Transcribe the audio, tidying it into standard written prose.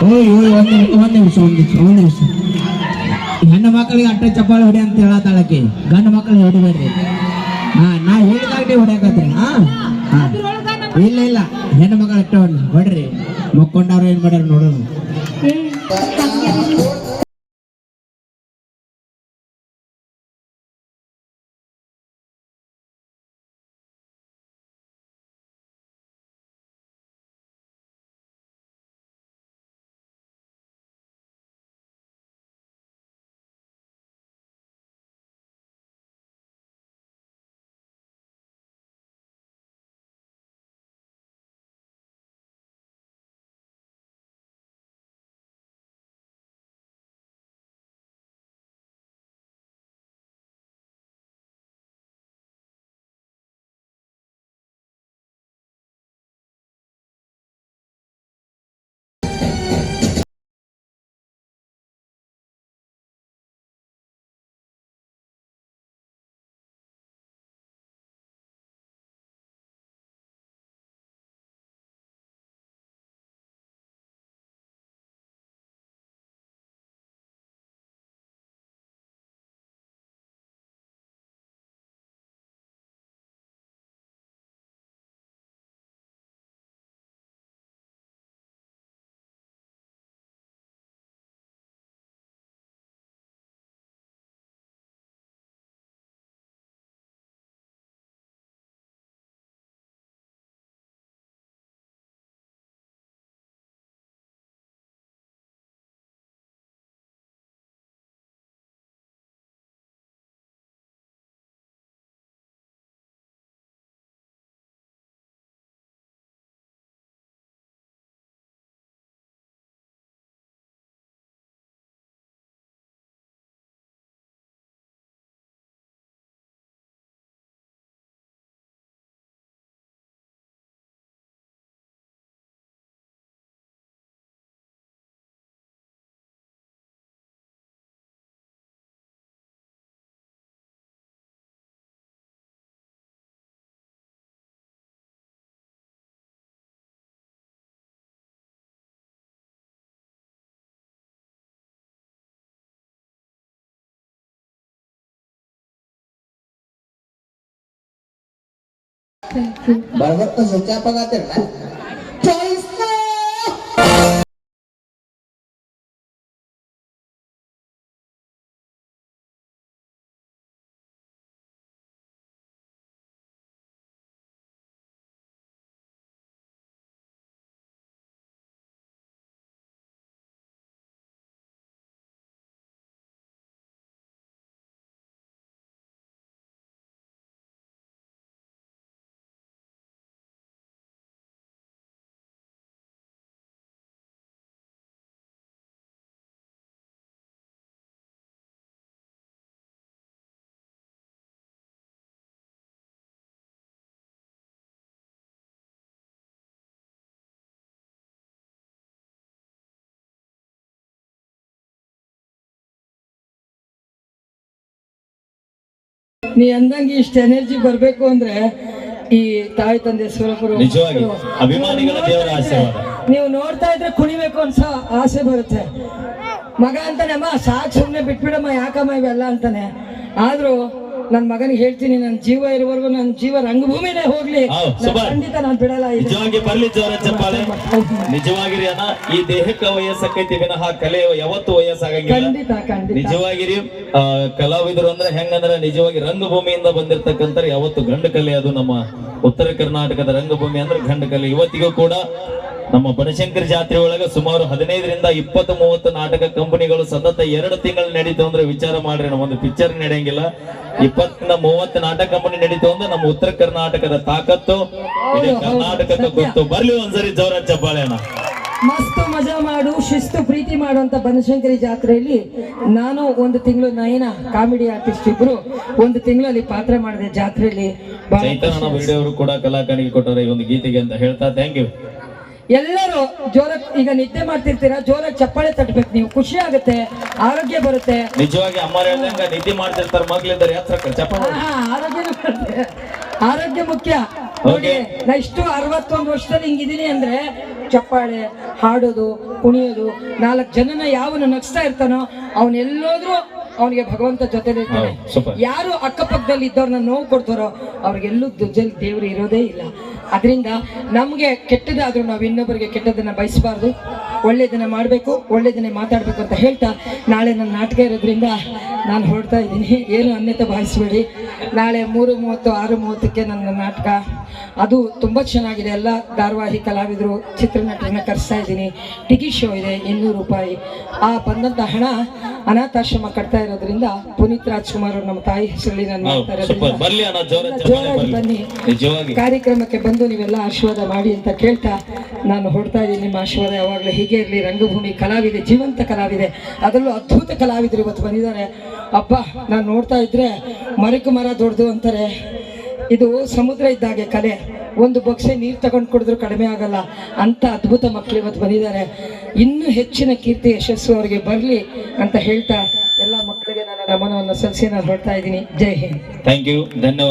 ಓಯ್ ಒಂದ್ ನಿಮಿಷ ಹೆಣ್ಣು ಮಕ್ಕಳಿಗೆ ಅಟ್ಟ ಚಪ್ಪಾಳೆ ಹೊಡಿ ಅಂತ ಹೇಳತ್ತಾಳಕಿ, ಗಂಡು ಮಕ್ಕಳಿಗೆ ಹೊಡಿಬೇಡ್ರಿ. ನಾ ಹೇಳಿದಾಗ ನೀವು ಹೊಡ್ಯಾಕತ್ರಿ. ಇಲ್ಲ ಹೆಣ್ಣು ಮಕ್ಕಳು ಅಟ್ಟ ಹೊಡ್ರಿ. ಮಕ್ಕೊಂಡವ್ರು ಏನ್ ಮಾಡ್ಯಾರ ನೋಡೋಣ. ಬರ್ಗತ್ತ ಸ್ವಿಚ್ ಆಗತ್ತಿರಲ್ಲ. ನೀ ಅಂದಂಗೆ ಇಷ್ಟು ಎನರ್ಜಿ ಬರಬೇಕು ಅಂದ್ರೆ ಈ ತಾಯಿ ತಂದೆ ಸ್ವರೂಪರು ನಿಜವಾಗಿ ಅಭಿಮಾನಿಗಳ ದೇವರ ಆಶೀರ್ವಾದ. ನೀವು ನೋಡ್ತಾ ಇದ್ರೆ ಕುಣಿಬೇಕು ಅನ್ಸೋ ಆಸೆ ಬರುತ್ತೆ. ಮಗ ಅಂತಾನೆ, ಅಮ್ಮ ಸಾಕು ಸುಮ್ಮನೆ ಬಿಟ್ಬಿಡಮ್ಮ, ಯಾಕಮ್ಮ ಇವೆಲ್ಲ ಅಂತಾನೆ. ಆದ್ರೂ ನನ್ನ ಮಗನಿಗೆ ಹೇಳ್ತೀನಿ, ನನ್ನ ಜೀವ ಇರುವವರೆಗೂ ನನ್ನ ಜೀವ ರಂಗಭೂಮಿನೇ ಹೋಗ್ಲಿ, ಖಂಡಿತ ನಾನು ಬಿಡಲ್ಲ. ನಿಜವಾಗಿ ಬರ್ಲಿ ಜೋರ ಚಪ್ಪಾಳೆ. ನಿಜವಾಗಿರಿ ಅಣ್ಣ, ಈ ದೇಹಕ್ಕೆ ವಯಸ್ಸಕ್ಕೈತಿ ವಿನಃ ಕಲೆ ಯಾವತ್ತು ವಯಸ್ಸಾಗಂಗಿಲ್ಲ. ಖಂಡಿತ ಖಂಡಿತ ನಿಜವಾಗಿರಿ ಕಲಾವಿದರು ಅಂದ್ರೆ ಹೆಂಗಂದ್ರೆ ನಿಜವಾಗಿ ರಂಗಭೂಮಿಯಿಂದ ಬಂದಿರ್ತಕ್ಕಂಥ ಯಾವತ್ತು ಗಂಡು ಕಲೆ. ಅದು ನಮ್ಮ ಉತ್ತರ ಕರ್ನಾಟಕದ ರಂಗಭೂಮಿ ಅಂದ್ರೆ ಗಂಡು ಕಲೆ. ಇವತ್ತಿಗೂ ಕೂಡ ನಮ್ಮ ಬನಶಂಕರಿ ಜಾತ್ರೆ ಒಳಗ ಸುಮಾರು 15ರಿಂದ 20-30 ನಾಟಕ ಕಂಪನಿಗಳು ಸತತ 2 ತಿಂಗಳು ನಡೀತು ಅಂದ್ರೆ ವಿಚಾರ ಮಾಡ್ರಿ. ಒಂದು ಪಿಕ್ಚರ್ ನಡೆಯಂಗಿಲ್ಲ, 20ರಿಂದ 30 ನಾಟಕ ಕಂಪನಿ ನಡೀತು ಅಂದ್ರೆ ನಮ್ಮ ಉತ್ತರ ಕರ್ನಾಟಕದ ತಾಕತ್ತು ಕರ್ನಾಟಕಕ್ಕೆ ಗೊತ್ತು. ಬರ್ಲಿ ಒಂದ್ಸರಿ ಜೋರ ಚಪ್ಪಾಳೆ ಅಣ್ಣ. ಮಸ್ತ್ ಮಜಾ ಮಾಡು, ಶಿಸ್ತು ಪ್ರೀತಿ ಮಾಡುವಂತ ಬನಶಂಕರಿ ಜಾತ್ರೆಯಲ್ಲಿ ನಾನು 1 ತಿಂಗಳು, ನಯನ ಕಾಮಿಡಿ ಆರ್ಟಿಸ್ಟ್ ಇಬ್ರು 1 ತಿಂಗಳಲ್ಲಿ ಪಾತ್ರ ಮಾಡಿದೆ ಜಾತ್ರೆಯಲ್ಲಿ. ಚೈತನ್ಯ ವಿಡಿಯೋ ಕೂಡ ಕಲಾಕಾರಿಗೆ ಕೊಟ್ಟರೆ ಈ ಒಂದು ಗೀತೆಗೆ ಅಂತ ಹೇಳ್ತಾ ಥ್ಯಾಂಕ್ ಯು. ಎಲ್ಲರೂ ಜೋರಾಗಿ ಈಗ ನಿದ್ದೆ ಮಾಡ್ತಿರ್ತೀರಾ, ಜೋರಾಗಿ ಚಪ್ಪಾಳೆ ತಟ್ಟಬೇಕು, ನೀವು ಖುಷಿ ಆಗುತ್ತೆ, ಆರೋಗ್ಯ ಬರುತ್ತೆ. ನಿಜವಾಗಿ ಅಮ್ಮ ಹೇಳ್ದಂಗ ನಿದ್ದೆ ಮಾಡ್ತಿರ್ತಾರೆ ಮಗ್ಲಿದ್ದಾರೆ, ಹತ್ರ ಚಪ್ಪಾಳೆ. ಆರೋಗ್ಯ ಮುಖ್ಯ. ನೋಡಿ ನಾ ಇಷ್ಟು 61 ವರ್ಷದಲ್ಲಿ ಹಿಂಗಿದ್ದೀನಿ ಅಂದ್ರೆ ಚಪ್ಪಾಳೆ ಹಾಡೋದು ಕುಣಿಯೋದು 4 ಜನನ ಯಾವನು ನಗಿಸ್ತಾ ಇರ್ತಾನೋ ಅವನೆಲ್ಲೋದ್ರೂ ಅವನಿಗೆ ಭಗವಂತ ಜೊತೆಲಿ ಇರ್ತಾನೆ. ಸೂಪರ್. ಯಾರು ಅಕ್ಕಪಕ್ಕದಲ್ಲಿ ಇದ್ದವ್ರನ್ನ ನೋವು ಕೊಡ್ತಾರೋ ಅವ್ರಿಗೆಲ್ಲೂ ದುಜ್ಜಲ್ಲಿ ದೇವ್ರು ಇರೋದೇ ಇಲ್ಲ. ಅದರಿಂದ ನಮಗೆ ಕೆಟ್ಟದಾದ್ರೂ ನಾವು ಇನ್ನೊಬ್ಬರಿಗೆ ಕೆಟ್ಟದನ್ನ ಬಯಸಬಾರ್ದು, ಒಳ್ಳೇದನ್ನ ಮಾಡಬೇಕು, ಒಳ್ಳೇದನ್ನೇ ಮಾತಾಡಬೇಕು ಅಂತ ಹೇಳ್ತಾ ನಾಳೆ ನನ್ನ ನಾಟಕ ಇರೋದ್ರಿಂದ ನಾನು ಹೊರಡ್ತಾ ಇದ್ದೀನಿ. ಏನು ಅನ್ಯತೆ ಭಾವಿಸಬೇಡಿ. ನಾಳೆ 3:30 6:30ಕ್ಕೆ ನನ್ನ ನಾಟಕ, ಅದು ತುಂಬ ಚೆನ್ನಾಗಿದೆ. ಎಲ್ಲ ಧಾರಾವಾಹಿ ಕಲಾವಿದರು ಚಿತ್ರನಟರನ್ನ ಕರೆಸ್ತಾ ಇದ್ದೀನಿ. ಟಿಕೆಟ್ ಶೋ ಇದೆ 200 ರೂಪಾಯಿ. ಆ ಬಂದಂಥ ಹಣ ಅನಾಥಾಶ್ರಮ ಕಟ್ತಾ ಇರೋದ್ರಿಂದ ಪುನೀತ್ ರಾಜ್ಕುಮಾರ್ ಅವರು ನಮ್ಮ ತಾಯಿ ಹೆಸರಲ್ಲಿ ನಾನು ಮಾಡ್ತಾ ಇರೋದ್ರಿಂದ ಜೋರಾಗಿ ಬನ್ನಿ, ಕಾರ್ಯಕ್ರಮಕ್ಕೆ ಬಂದು ನೀವೆಲ್ಲ ಆಶೀರ್ವಾದ ಮಾಡಿ ಅಂತ ಕೇಳ್ತಾ ನಾನು ಹೊರಡ್ತಾ ಇದ್ದೀನಿ. ನಿಮ್ಮ ಆಶೀರ್ವಾದ ಯಾವಾಗಲೂ ಹೀಗೆ ಇರಲಿ. ರಂಗಭೂಮಿ ಕಲಾವಿದೆ, ಜೀವಂತ ಕಲಾವಿದೆ, ಅದರಲ್ಲೂ ಅದ್ಭುತ ಕಲಾವಿದರು ಇವತ್ತು ಬಂದಿದ್ದಾರೆ. ಅಪ್ಪ ನಾನು ನೋಡ್ತಾ ಇದ್ರೆ ಮರಕ್ಕೆ ಮರ ದೊಡ್ಡದು ಅಂತಾರೆ. ಇದು ಸಮುದ್ರ ಇದ್ದಾಗೆ ಕಲೆ, ಒಂದು ಬೊಕ್ಸೆ ನೀರು ತಗೊಂಡು ಕುಡಿದ್ರು ಕಡಿಮೆ ಆಗಲ್ಲ ಅಂತ ಅದ್ಭುತ ಮಕ್ಕಳು ಇವತ್ತು ಬಂದಿದ್ದಾರೆ. ಇನ್ನೂ ಹೆಚ್ಚಿನ ಕೀರ್ತಿ ಯಶಸ್ಸು ಅವರಿಗೆ ಬರಲಿ ಅಂತ ಹೇಳ್ತಾ ಎಲ್ಲ ಮಕ್ಕಳಿಗೆ ನನ್ನ ನಮನವನ್ನು ಸಲ್ಲಿಸಿ ನಾನು ಹೊರಡ್ತಾ ಇದ್ದೀನಿ. ಜೈ ಹಿಂದ್. ಥ್ಯಾಂಕ್ ಯು, ಧನ್ಯವಾದ.